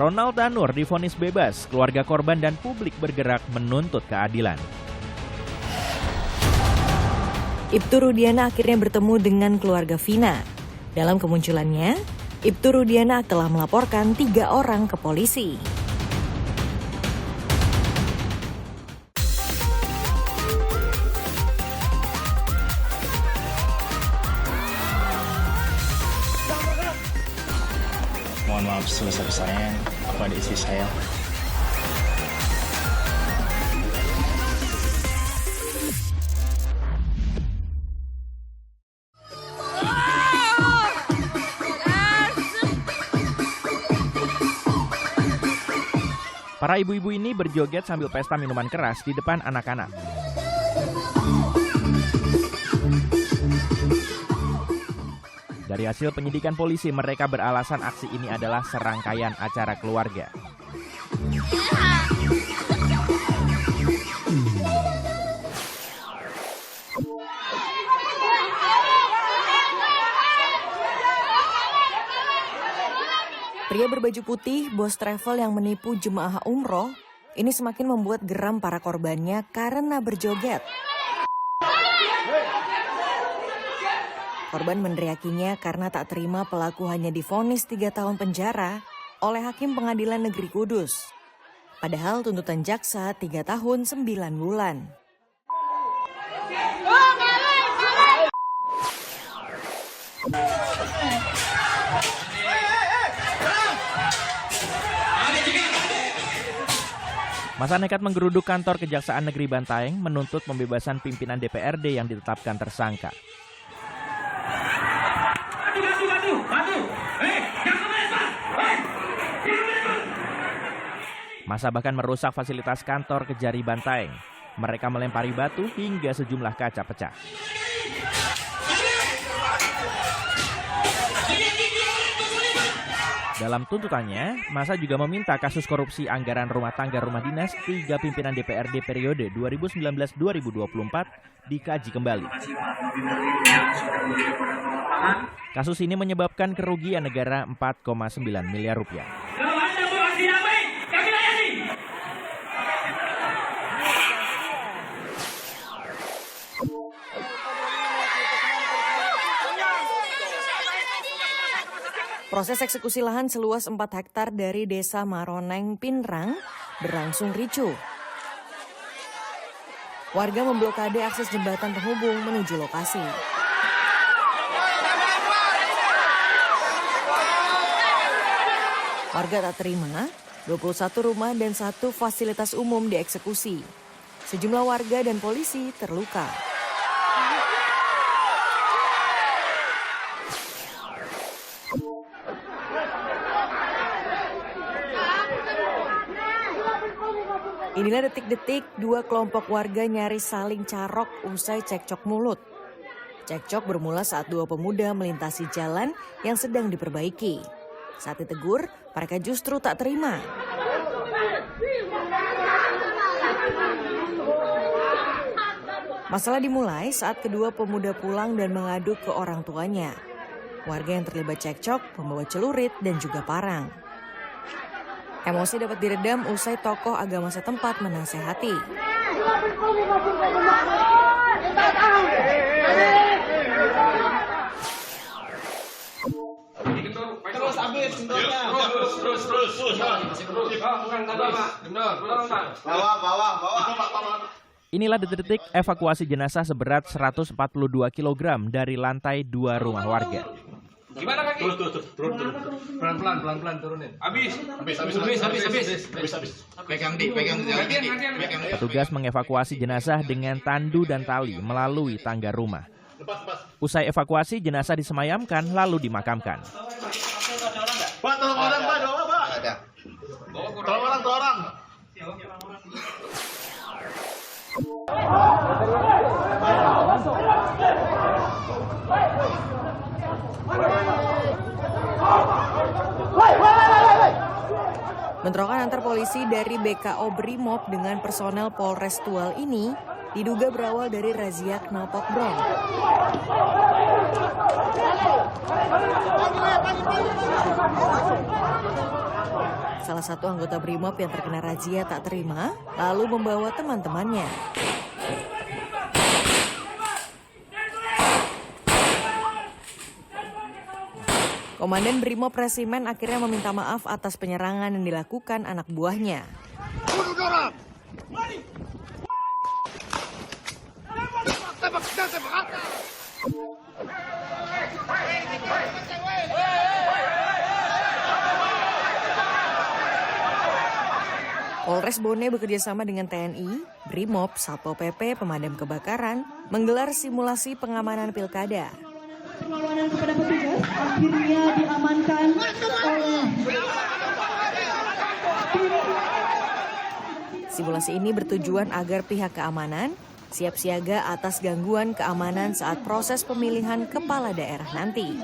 Ronald Danur divonis bebas, keluarga korban dan publik bergerak menuntut keadilan. Ibtu Rudiana akhirnya bertemu dengan keluarga Vina. Dalam kemunculannya, Ibtu Rudiana telah melaporkan 3 orang ke polisi. Mohon maaf sebesar-besarnya kepada istri saya. Para ibu-ibu ini berjoget sambil pesta minuman keras di depan anak-anak. Dari hasil penyidikan polisi, mereka beralasan aksi ini adalah serangkaian acara keluarga. Pria berbaju putih, bos travel yang menipu jemaah umroh, ini semakin membuat geram para korbannya karena berjoget. Korban meneriakinya karena tak terima pelaku hanya divonis 3 tahun penjara oleh Hakim Pengadilan Negeri Kudus. Padahal tuntutan jaksa 3 tahun 9 bulan. Masa nekat menggeruduk kantor Kejaksaan Negeri Bantaeng menuntut pembebasan pimpinan DPRD yang ditetapkan tersangka. Masa bahkan merusak fasilitas kantor Kejari Bantaeng. Mereka melempari batu hingga sejumlah kaca pecah. Dalam tuntutannya, masa juga meminta kasus korupsi anggaran rumah tangga rumah dinas 3 pimpinan DPRD periode 2019-2024 dikaji kembali. Kasus ini menyebabkan kerugian negara 4,9 miliar rupiah. Proses eksekusi lahan seluas 4 hektar dari Desa Maroneng, Pinrang berlangsung ricuh. Warga memblokade akses jembatan penghubung menuju lokasi. Warga tak terima, 21 rumah dan 1 fasilitas umum dieksekusi. Sejumlah warga dan polisi terluka. Inilah detik-detik 2 kelompok warga nyaris saling carok usai cekcok mulut. Cekcok bermula saat 2 pemuda melintasi jalan yang sedang diperbaiki. Saat ditegur, mereka justru tak terima. Masalah dimulai saat kedua pemuda pulang dan mengadu ke orang tuanya. Warga yang terlibat cekcok membawa celurit dan juga parang. Emosi dapat diredam usai tokoh agama setempat menasehati. Terus habis gendornya. Terus. Bawa. Inilah detik-detik evakuasi jenazah seberat 142 kg dari lantai 2 rumah warga. Gimana kaki? Turun. Pelan-pelan turunin. Habis. Pegang di. Petugas mengevakuasi jenazah dengan tandu dan tali melalui tangga rumah. Usai evakuasi, jenazah disemayamkan lalu dimakamkan. Pak, tolong orang, Pak. Doa, Pak. Ada. Tolong orang. Bentrokan antar polisi dari BKO Brimob dengan personel Polres Tual ini diduga berawal dari razia knalpot brong. salah satu anggota Brimob yang terkena razia tak terima, lalu membawa teman-temannya. Komandan Brimob Resimen akhirnya meminta maaf atas penyerangan yang dilakukan anak buahnya. Polres Bone bekerjasama dengan TNI, Brimob, Satpol PP, pemadam kebakaran, menggelar simulasi pengamanan pilkada. Perlawanan kepada petugas akhirnya diamankan oleh Simulasi ini bertujuan agar pihak keamanan siap siaga atas gangguan keamanan saat proses pemilihan kepala daerah nanti.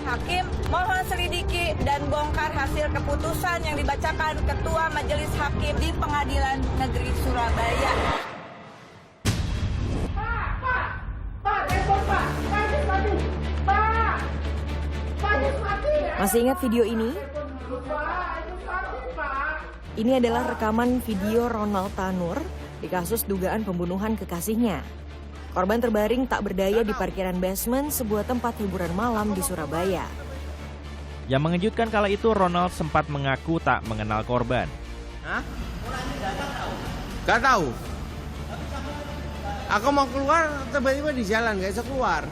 Hakim mohon selidiki dan bongkar hasil keputusan yang dibacakan Ketua Majelis Hakim di Pengadilan Negeri Surabaya. Masih ingat video ini? Ini adalah rekaman video Ronald Tanur di kasus dugaan pembunuhan kekasihnya. Korban terbaring tak berdaya di parkiran basement sebuah tempat hiburan malam di Surabaya. Yang mengejutkan kala itu Ronald sempat mengaku tak mengenal korban. Hah? Gak tahu. Aku mau keluar, tiba-tiba di jalan, gak bisa keluar.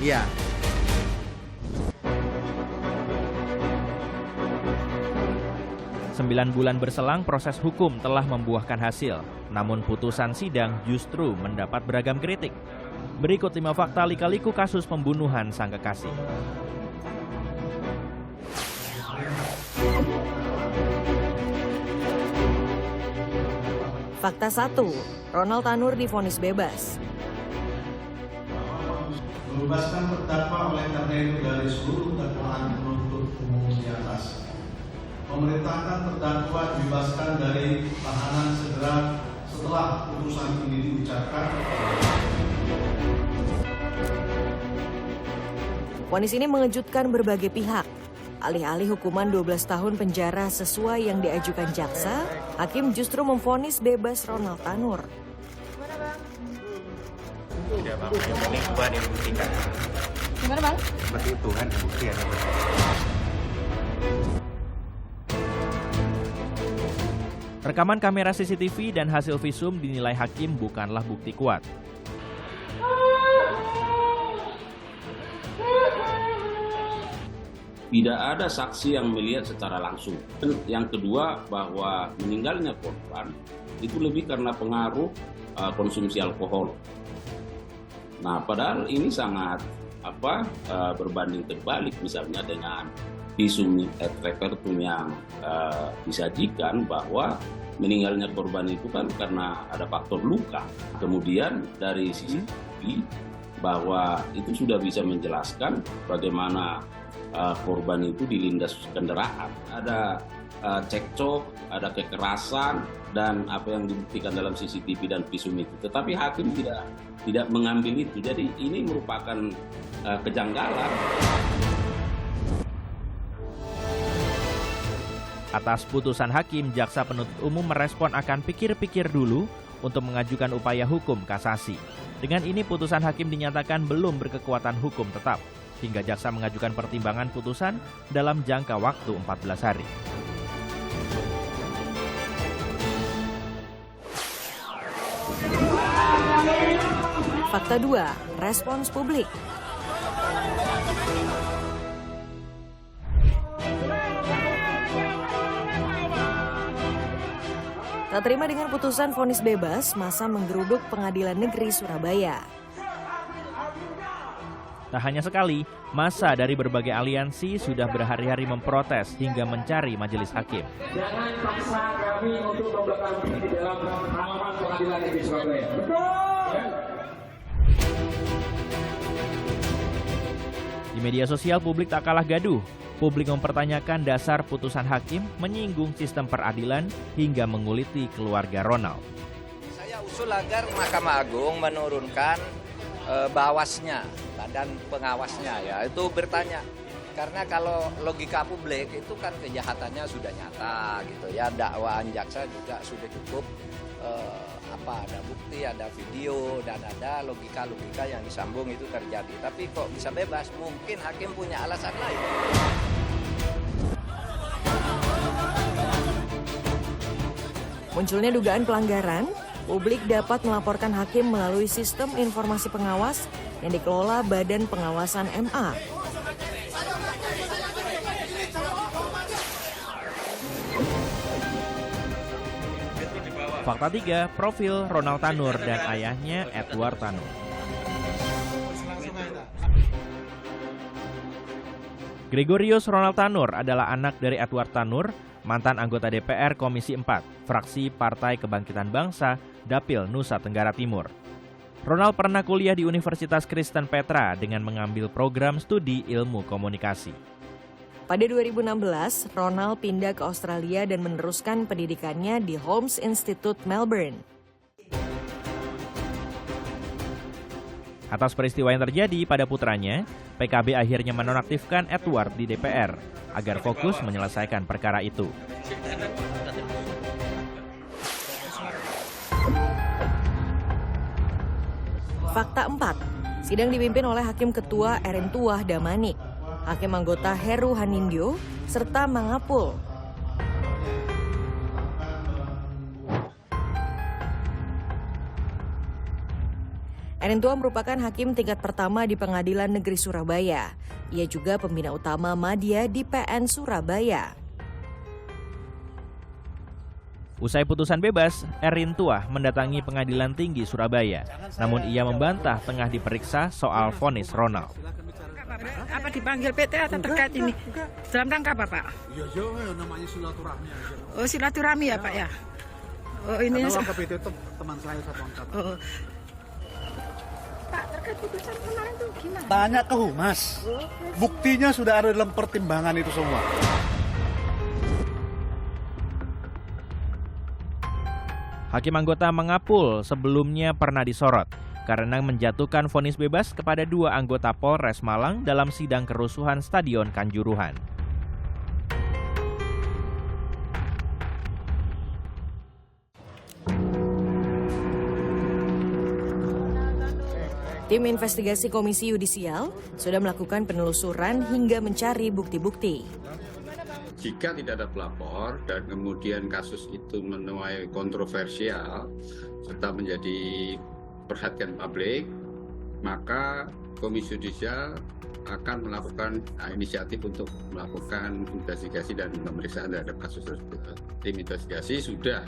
Iya. Sembilan bulan berselang, proses hukum telah membuahkan hasil. Namun putusan sidang justru mendapat beragam kritik. Berikut 5 fakta lika-liku kasus pembunuhan sang kekasih. Fakta 1, Ronald Tanur divonis bebas. Membebaskan terdakwa oleh karena itu dari seluruh dakwaan penuntut umum di atas. Memerintahkan terdakwa dibebaskan dari tahanan segera setelah putusan ini diucapkan. Vonis ini mengejutkan berbagai pihak. Alih-alih hukuman 12 tahun penjara sesuai yang diajukan jaksa, hakim justru memvonis bebas Ronald Tanur. Ya Bang, yang penting Tuhan yang membuktikan. Gimana Bang? Seperti Tuhan yang membuktikan. Rekaman kamera CCTV dan hasil visum dinilai hakim bukanlah bukti kuat. Tidak ada saksi yang melihat secara langsung. Yang kedua, bahwa meninggalnya korban itu lebih karena pengaruh konsumsi alkohol. Nah, padahal ini sangat berbanding terbalik misalnya dengan visum et repertum yang disajikan bahwa meninggalnya korban itu kan karena ada faktor luka. Kemudian dari sisi bahwa itu sudah bisa menjelaskan bagaimana korban itu dilindas kendaraan. Ada cekcok, ada kekerasan, dan apa yang dibuktikan dalam CCTV dan visum itu. Tetapi hakim tidak mengambil itu. Jadi ini merupakan kejanggalan. Atas putusan hakim, jaksa penuntut umum merespon akan pikir-pikir dulu untuk mengajukan upaya hukum kasasi. Dengan ini putusan hakim dinyatakan belum berkekuatan hukum tetap, hingga jaksa mengajukan pertimbangan putusan dalam jangka waktu 14 hari. Fakta 2, respons publik. Tak terima dengan putusan vonis bebas, massa menggeruduk Pengadilan Negeri Surabaya. Tak hanya sekali, massa dari berbagai aliansi sudah berhari-hari memprotes hingga mencari majelis hakim. Jangan paksa kami untuk membelakang di dalam halaman Pengadilan Negeri Surabaya. Betul! Di media sosial publik tak kalah gaduh. Publik mempertanyakan dasar putusan hakim, menyinggung sistem peradilan hingga menguliti keluarga Ronald. Saya usul agar Mahkamah Agung menurunkan bawasnya, badan pengawasnya ya, itu bertanya. Karena kalau logika publik itu kan kejahatannya sudah nyata gitu ya, dakwaan jaksa juga sudah cukup ada bukti, ada video, dan ada logika-logika yang disambung itu terjadi. Tapi kok bisa bebas? Mungkin hakim punya alasan lain. Munculnya dugaan pelanggaran, publik dapat melaporkan hakim melalui sistem informasi pengawas yang dikelola Badan Pengawasan MA. Fakta 3, profil Ronald Tanur dan ayahnya Edward Tanur. Gregorius Ronald Tanur adalah anak dari Edward Tanur, mantan anggota DPR Komisi 4, fraksi Partai Kebangkitan Bangsa, Dapil Nusa Tenggara Timur. Ronald pernah kuliah di Universitas Kristen Petra dengan mengambil program studi ilmu komunikasi. Pada 2016, Ronald pindah ke Australia dan meneruskan pendidikannya di Holmes Institute, Melbourne. Atas peristiwa yang terjadi pada putranya, PKB akhirnya menonaktifkan Edward di DPR agar fokus menyelesaikan perkara itu. Fakta 4, sidang dipimpin oleh Hakim Ketua RM Tuah Damanik, Hakim anggota Heru Hanindyo, serta Mangapul. Erin Tua merupakan hakim tingkat pertama di Pengadilan Negeri Surabaya. Ia juga pembina utama Madya di PN Surabaya. Usai putusan bebas, Erin Tua mendatangi Pengadilan Tinggi Surabaya. Namun ia membantah tengah diperiksa soal vonis Ronald. Apa dipanggil PT atau terkait ini? Dalam rangka apa, Pak? Iya, namanya silaturahmi aja. Oh, silaturahmi ya, Pak ya? Oh, ini karena PT itu teman saya satu angkatan. Oh. Pak, terkait putusan kemarin tuh gimana? Tanya ke Humas. Buktinya sudah ada dalam pertimbangan itu semua. Hakim anggota Mangapul sebelumnya pernah disorot karena menjatuhkan vonis bebas kepada 2 anggota Polres Malang dalam sidang kerusuhan Stadion Kanjuruhan. Tim investigasi Komisi Yudisial sudah melakukan penelusuran hingga mencari bukti-bukti. Jika tidak ada pelapor dan kemudian kasus itu menuai kontroversial serta menjadi perhatian publik, maka Komisi Yudisial akan melakukan inisiatif untuk melakukan investigasi dan pemeriksaan terhadap kasus tersebut. Tim investigasi sudah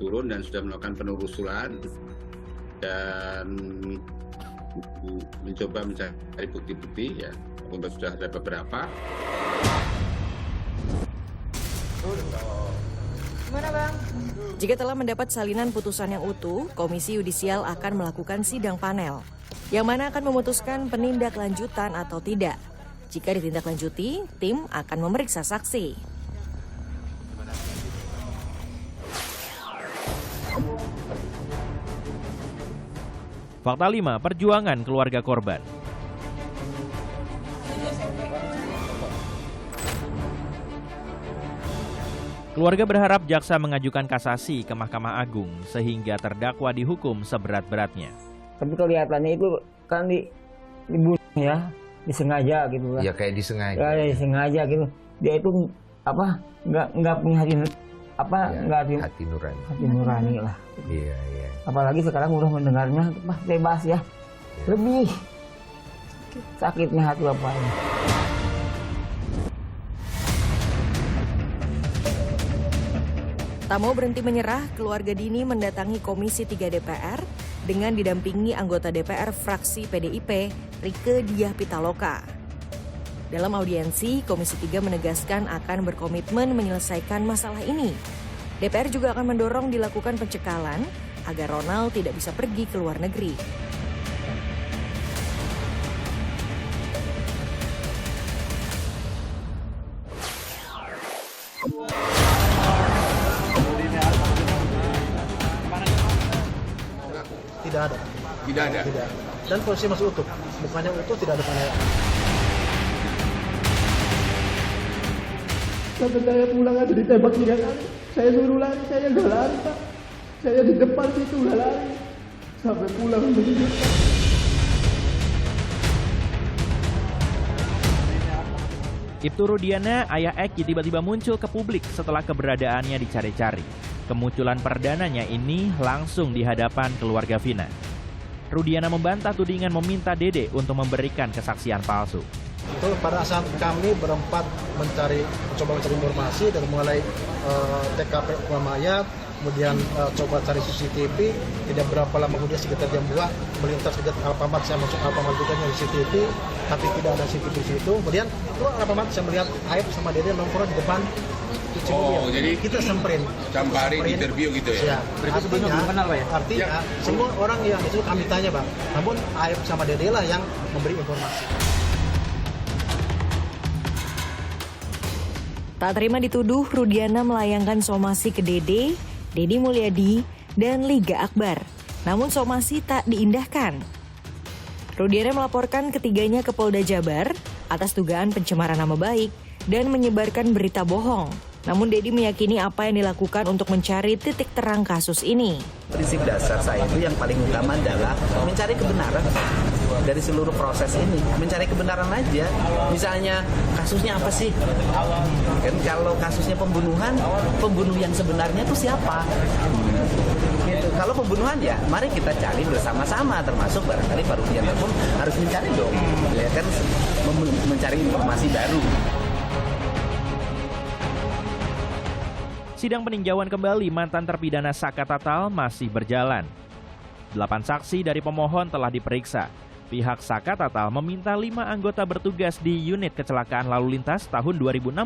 turun dan sudah melakukan penelusuran dan mencoba mencari bukti-bukti ya, untuk sudah ada beberapa. Gimana, Bang? Jika telah mendapat salinan putusan yang utuh, Komisi Yudisial akan melakukan sidang panel, yang mana akan memutuskan penindaklanjutan atau tidak. Jika ditindaklanjuti, tim akan memeriksa saksi. Fakta 5, perjuangan keluarga korban. Keluarga berharap jaksa mengajukan kasasi ke Mahkamah Agung sehingga terdakwa dihukum seberat-beratnya. Tapi kelihatannya itu kan dibunuh ya, disengaja gitu kan. Ya kayak disengaja. Ya disengaja gitu. Dia itu nggak punya hati hati nurani. Hati nurani lah. Iya. Apalagi sekarang udah mendengarnya bebas ya. Lebih sakitnya hati bapaknya. Tak mau berhenti menyerah, keluarga Dini mendatangi Komisi 3 DPR dengan didampingi anggota DPR fraksi PDIP, Rieke Diah Pitaloka. Dalam audiensi, Komisi 3 menegaskan akan berkomitmen menyelesaikan masalah ini. DPR juga akan mendorong dilakukan pencekalan agar Ronald tidak bisa pergi ke luar negeri. tidak ada. Tidak ada? Tidak. Dan posisi masih utuh, mukanya utuh, tidak ada penganiayaan. Sampai saya pulang aja ditembak 3 kali. Saya suruh lari, saya nggak lari Pak. Saya di depan situ nggak lari. Sampai pulang begitu. Ibtu Rudiana, ayah Eki tiba-tiba muncul ke publik setelah keberadaannya dicari-cari. Kemunculan perdananya ini langsung di hadapan keluarga Vina. Rudiana membantah tudingan meminta Dede untuk memberikan kesaksian palsu. Itu pada saat kami berempat mencoba mencari informasi dari mulai TKP mayat, kemudian coba cari CCTV, tidak berapa lama kemudian sekitar jam 2 melintas ke Alfamart, saya masuk Alfamart juga nyari CCTV, tapi tidak ada CCTV di situ. Kemudian itu Alfamart saya melihat Aib sama Dede nongkrong di depan. Jadi kita samperin interview gitu ya? Artinya semua orang yang itu kami tanya Bang, namun Aib sama Dede lah yang memberi informasi. Tak terima dituduh, Rudiana melayangkan somasi ke Dede, Dedi Mulyadi, dan Liga Akbar. Namun somasi tak diindahkan. Rudiana melaporkan ketiganya ke Polda Jabar atas dugaan pencemaran nama baik dan menyebarkan berita bohong. Namun Dedi meyakini apa yang dilakukan untuk mencari titik terang kasus ini. Prinsip dasar saya itu yang paling utama adalah mencari kebenaran dari seluruh proses ini. Mencari kebenaran aja. Misalnya kasusnya apa sih? Kan kalau kasusnya pembunuhan, pembunuh yang sebenarnya itu siapa? Gitu. Kalau pembunuhan ya, mari kita cari bersama-sama. Termasuk barangkali Pak Rudiana pun harus mencari dong. Ya kan, mencari informasi baru. Sidang peninjauan kembali mantan terpidana Saka Tatal masih berjalan. 8 saksi dari pemohon telah diperiksa. Pihak Saka Tatal meminta 5 anggota bertugas di unit kecelakaan lalu lintas tahun 2016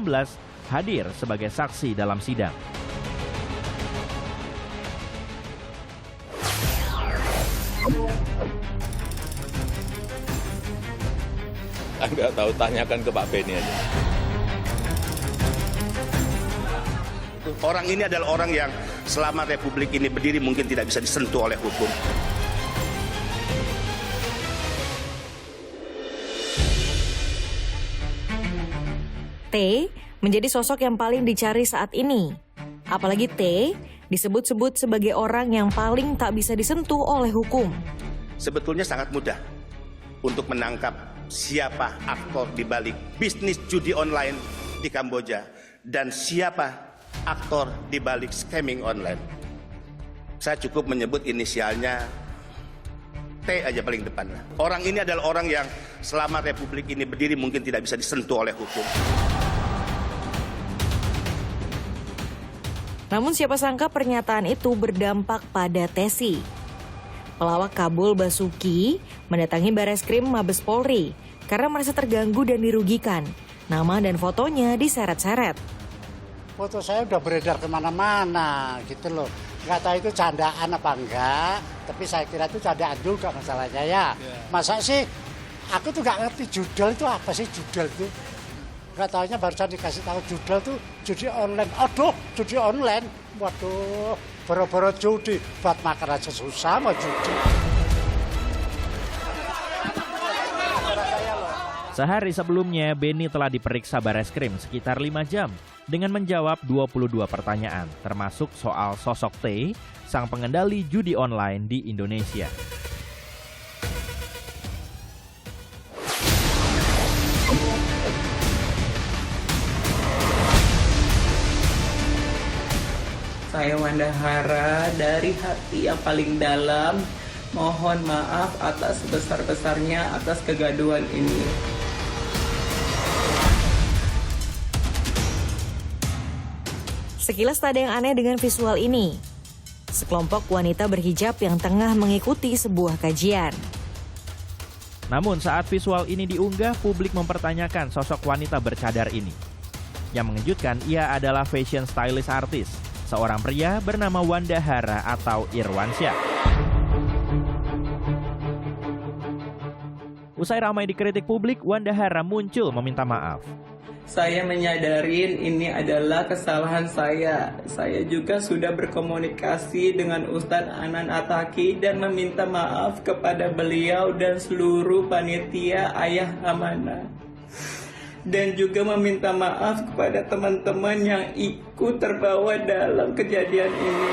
hadir sebagai saksi dalam sidang. Nggak tahu, tanyakan ke Pak Beni aja. Orang ini adalah orang yang selama Republik ini berdiri mungkin tidak bisa disentuh oleh hukum. T menjadi sosok yang paling dicari saat ini. Apalagi T disebut-sebut sebagai orang yang paling tak bisa disentuh oleh hukum. Sebetulnya sangat mudah untuk menangkap siapa aktor di balik bisnis judi online di Kamboja dan siapa aktor di balik scamming online. Saya cukup menyebut inisialnya T aja paling depan. Orang ini adalah orang yang selama Republik ini berdiri mungkin tidak bisa disentuh oleh hukum. Namun siapa sangka pernyataan itu berdampak pada Tesi. Pelawak Kabul Basuki mendatangi Bareskrim Mabes Polri karena merasa terganggu dan dirugikan. Nama dan fotonya diseret-seret. Foto saya udah beredar kemana-mana gitu loh. Nggak tahu itu candaan apa enggak, tapi saya kira itu candaan juga masalahnya ya. Masa sih, aku tuh nggak ngerti judul itu apa sih judul itu. Nggak tahunya barusan dikasih tahu judul tuh judi online. Aduh, judi online. Waduh, boro-boro judi. Buat makan aja susah mau judi. Sehari sebelumnya, Beni telah diperiksa Bareskrim sekitar 5 jam dengan menjawab 22 pertanyaan, termasuk soal sosok T, sang pengendali judi online di Indonesia. Saya Wanda Hara dari hati yang paling dalam, mohon maaf atas sebesar-besarnya atas kegaduhan ini. Sekilas tak ada yang aneh dengan visual ini. Sekelompok wanita berhijab yang tengah mengikuti sebuah kajian. Namun saat visual ini diunggah, publik mempertanyakan sosok wanita bercadar ini. Yang mengejutkan, ia adalah fashion stylist artis, seorang pria bernama Wanda Hara atau Irwansyah. Usai ramai dikritik publik, Wanda Hara muncul meminta maaf. Saya menyadarin ini adalah kesalahan saya. Saya juga sudah berkomunikasi dengan Ustadz Anan Ataki dan meminta maaf kepada beliau dan seluruh panitia Ayah Amanah. Dan juga meminta maaf kepada teman-teman yang ikut terbawa dalam kejadian ini.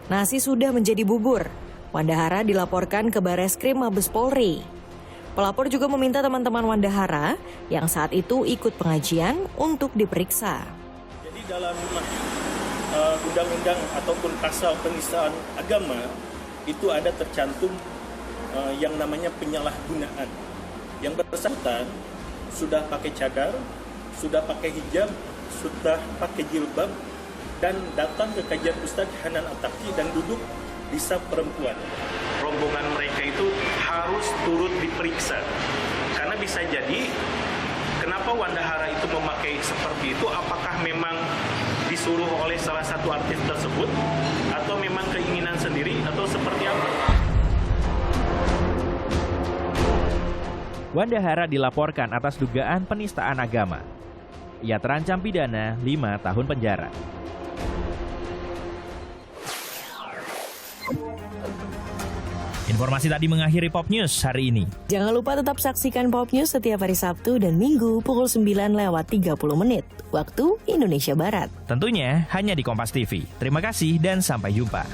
Nasi sudah menjadi bubur. Wandahara dilaporkan ke Bareskrim Mabes Polri. Pelapor juga meminta teman-teman Wandahara yang saat itu ikut pengajian untuk diperiksa. Jadi dalam undang-undang ataupun pasal penistaan agama itu ada tercantum yang namanya penyalahgunaan. Yang bersangkutan sudah pakai cadar, sudah pakai hijab, sudah pakai jilbab, dan datang ke kajian Ustadz Anan Ataki dan duduk di saf perempuan. Rombongan mereka itu harus turut diperiksa. Karena bisa jadi, kenapa Wandahara itu memakai seperti itu? Apakah memang disuruh oleh salah satu artis tersebut? Atau memang keinginan sendiri? Atau seperti apa? Wandahara dilaporkan atas dugaan penistaan agama. Ia terancam pidana 5 tahun penjara. Informasi tadi mengakhiri Pop News hari ini. Jangan lupa tetap saksikan Pop News setiap hari Sabtu dan Minggu pukul 9:30 waktu Indonesia Barat. Tentunya hanya di Kompas TV. Terima kasih dan sampai jumpa.